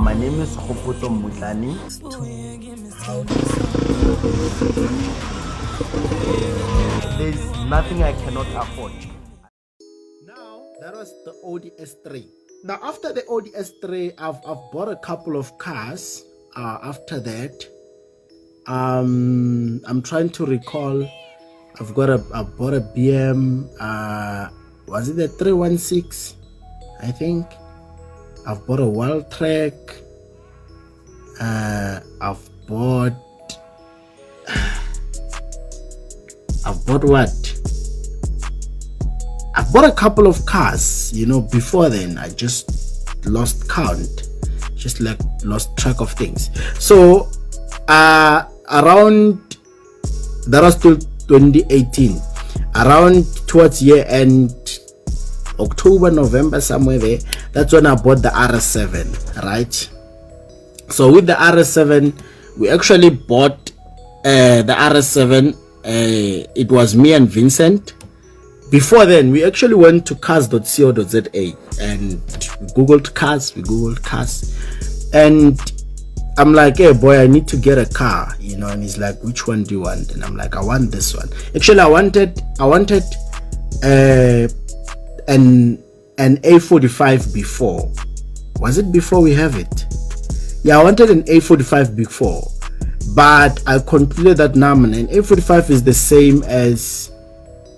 My name is Khopotso Mutlani. There's nothing I cannot afford. Now, that was the ODS3. Now, after the ODS3, I've bought a couple of cars. After that, I'm trying to recall. I bought a BM. Was it a 316? I think. I've bought a Wild Track. I've bought what? I've bought a couple of cars, before then. I just lost count, just like lost track of things. So around, that was still 2018, around towards year end, October, November, somewhere there, that's when I bought the RS7, right? So with the RS7, we actually bought the RS7. It was me and Vincent. Before then, we actually went to cars.co.za and we googled cars, and I'm like, hey boy, I need to get a car, and he's like, which one do you want? And I'm like, I want this one. Actually, I wanted an A45 before. Was it before we have it? Yeah, I wanted an A45 before, but I concluded that now an A45 is the same as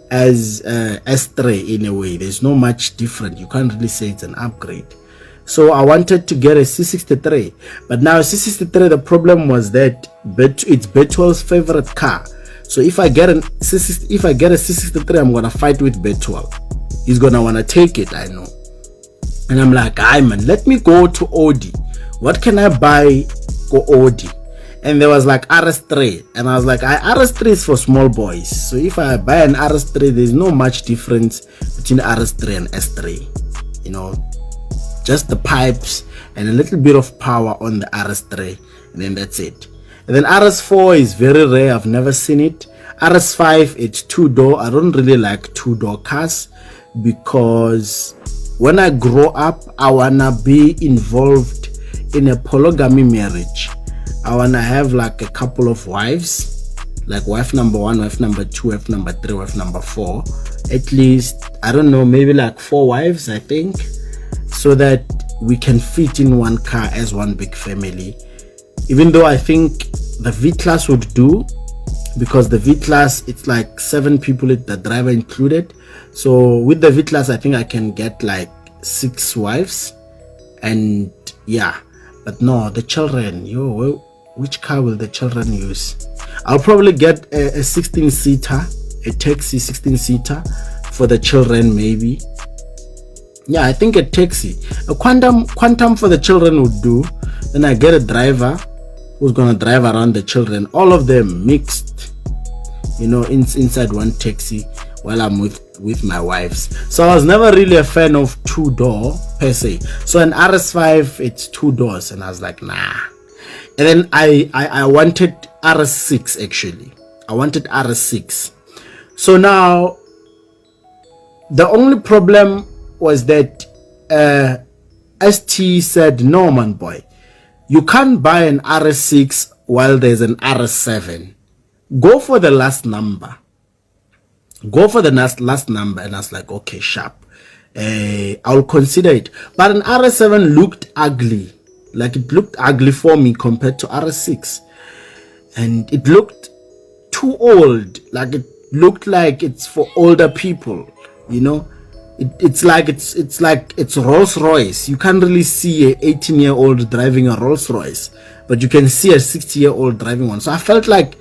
S3 in a way. There's no much different. You can't really say it's an upgrade. So I wanted to get a C63, but now C63, the problem was that it's Betwell's favorite car. So if I get a C63, I'm gonna fight with Betwell. He's gonna wanna take it, I know. And I'm like, hi man, let me go to Audi. What can I buy for Audi? And there was like RS3, and I was like, RS3 is for small boys. So if I buy an RS3, there's no much difference between RS3 and S3. Just the pipes and a little bit of power on the RS3, and then that's it. And then RS4 is very rare. I've never seen it. RS5, it's 2-door. I don't really like 2-door cars because when I grow up, I wanna be involved in a polygamy marriage. I wanna have like a couple of wives, like wife number 1, wife number 2, wife number 3, wife number 4. At least, I don't know, maybe like 4 wives, I think, so that we can fit in one car as one big family. Even though I think the V-Class would do, because the V-Class, it's like 7 people, the driver included. So with the V-Class, I think I can get like 6 wives, and yeah. But no, the children, which car will the children use? I'll probably get a 16-seater, a taxi 16-seater for the children, maybe. Yeah, I think a taxi. A quantum for the children would do. Then I get a driver who's gonna drive around the children, all of them mixed, inside one taxi while I'm with my wives. So I was never really a fan of 2-door per se. So an RS5, it's 2 doors, and I was like, nah. And then I wanted RS6 actually. I wanted RS6. So now the only problem was that ST said, no man boy, you can't buy an RS6 while there's an RS7. Go for the last number. And I was like, okay, sharp. I'll consider it. But an RS7 looked ugly. Like it looked ugly for me compared to RS6. And it looked too old. Like it looked like it's for older people, It's like it's Rolls Royce. You can't really see an 18-year-old driving a Rolls Royce, but you can see a 60-year-old driving one. So I felt like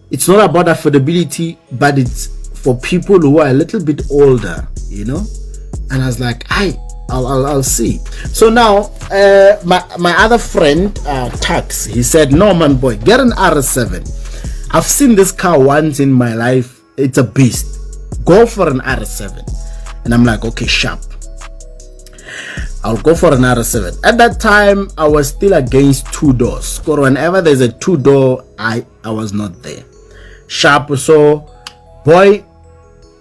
it's not about affordability, but it's for people who are a little bit older, And I was like, I'll see. So now my other friend Tax, he said, no man boy, get an RS7. I've seen this car once in my life. It's a beast. Go for an RS7. And I'm like, okay, sharp. I'll go for an RS7. At that time, I was still against 2 doors. Because whenever there's a 2-door, I was not there. Sharp. So, boy,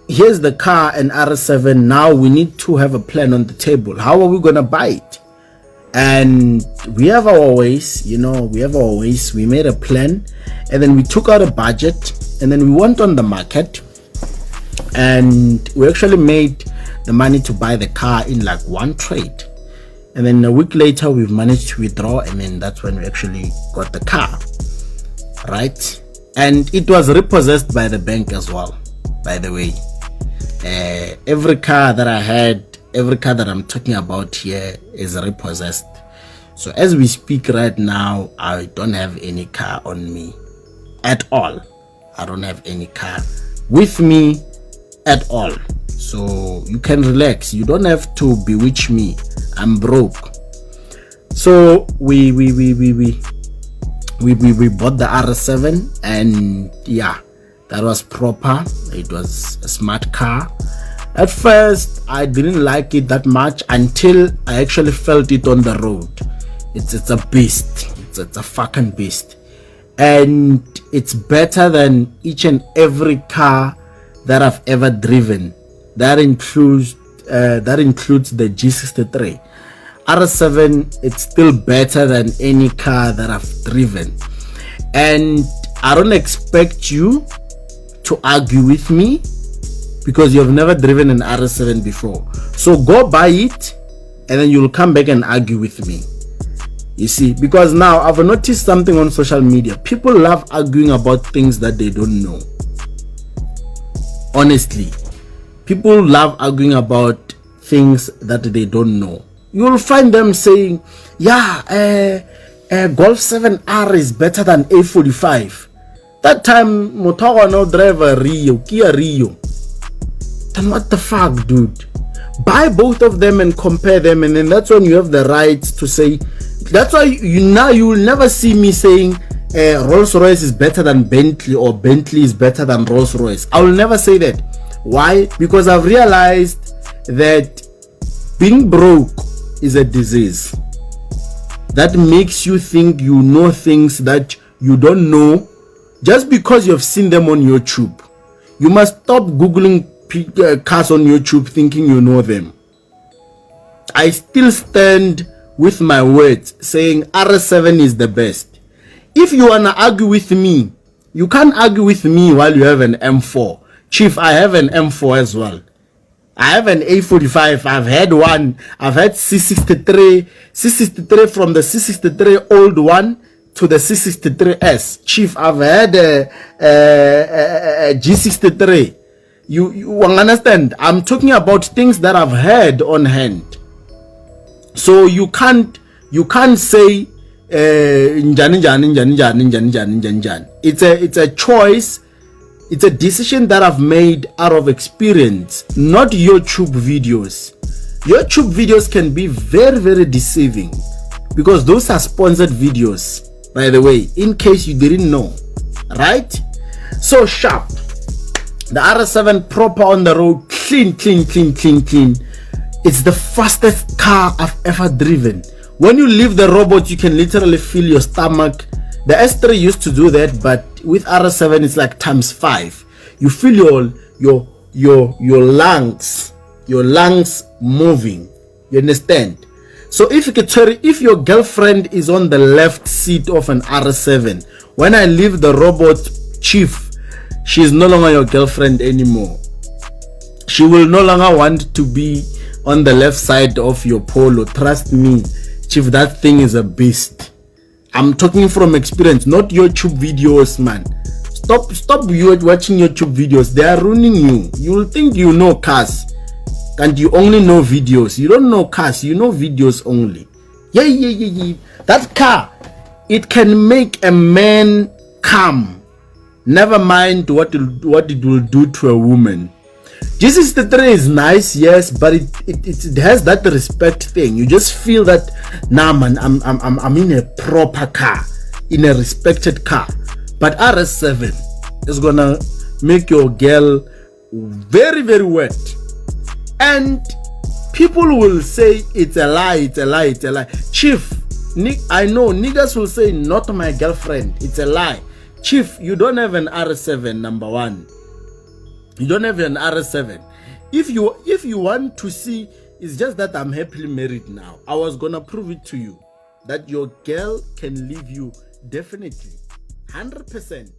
here's the car and RS7. Now we need to have a plan on the table. How are we going to buy it? And we have our ways, we have our ways. We made a plan, and then we took out a budget, and then we went on the market, and we actually made the money to buy the car in like one trade. And then a week later we've managed to withdraw, and then that's when we actually got the car, right? And it was repossessed by the bank as well, by the way. Every car that I had, every car that I'm talking about here is repossessed. So as we speak right now, I don't have any car on me at all. I don't have any car with me at all. So you can relax. You don't have to bewitch me. I'm broke. So we bought the RS7, and yeah, that was proper. It was a smart car. At first I didn't like it that much until I actually felt it on the road. It's a beast. It's a fucking beast, and it's better than each and every car that I've ever driven. That includes the G63. RS7, it's still better than any car that I've driven, and I don't expect you to argue with me because you've never driven an RS7 before. So go buy it, and then you'll come back and argue with me. You see, because now I've noticed something on social media. People love arguing about things that they don't know. Honestly, people love arguing about things that they don't know. You will find them saying, yeah, Golf 7R is better than A45. That time Motawa no driver Kia Rio. Then what the fuck, dude? Buy both of them and compare them, and then that's when you have the right to say. That's why you will never see me saying Rolls-Royce is better than Bentley or Bentley is better than Rolls-Royce. I will never say that. Why? Because I've realized that being broke is a disease that makes you think you know things that you don't know just because you've seen them on YouTube. You must stop googling cars on YouTube thinking you know them. I still stand with my words saying RS7 is the best. If you wanna argue with me, you can't argue with me while you have an M4. Chief, I have an M4 as well. I have an A45. I've had one. I've had C63 from the C63 old one to the C63S. Chief, I've had a G63. You understand? I'm talking about things that I've had on hand. So you can't say it's a choice. It's a decision that I've made out of experience, not YouTube videos. YouTube videos can be very, very deceiving because those are sponsored videos, by the way, in case you didn't know, right? So sharp. The RS7 proper on the road, clean. It's the fastest car I've ever driven. When you leave the robot, you can literally feel your stomach. The S3 used to do that, but with RS7 it's like ×5. You feel your lungs moving. You understand? So if your girlfriend is on the left seat of an RS7, when I leave the robot, Chief, she's no longer your girlfriend anymore. She will no longer want to be on the left side of your Polo. Trust me, Chief, that thing is a beast. I'm talking from experience, not YouTube videos, man. Stop watching YouTube videos. They are ruining you. You will think you know cars and you only know videos. You don't know cars, you know videos only. Yeah. That car, it can make a man calm. Never mind what it will do to a woman. G63 is nice, yes, but it has that respect thing. You just feel that, nah, man, I'm in a proper car, in a respected car. But RS7 is gonna make your girl very, very wet, and people will say it's a lie. Chief, I know niggas will say not my girlfriend. It's a lie. Chief, you don't have an RS7, number one. You don't have an RS7. If you want to see It's just that I'm happily married now. I was gonna prove it to you that your girl can leave you definitely 100%.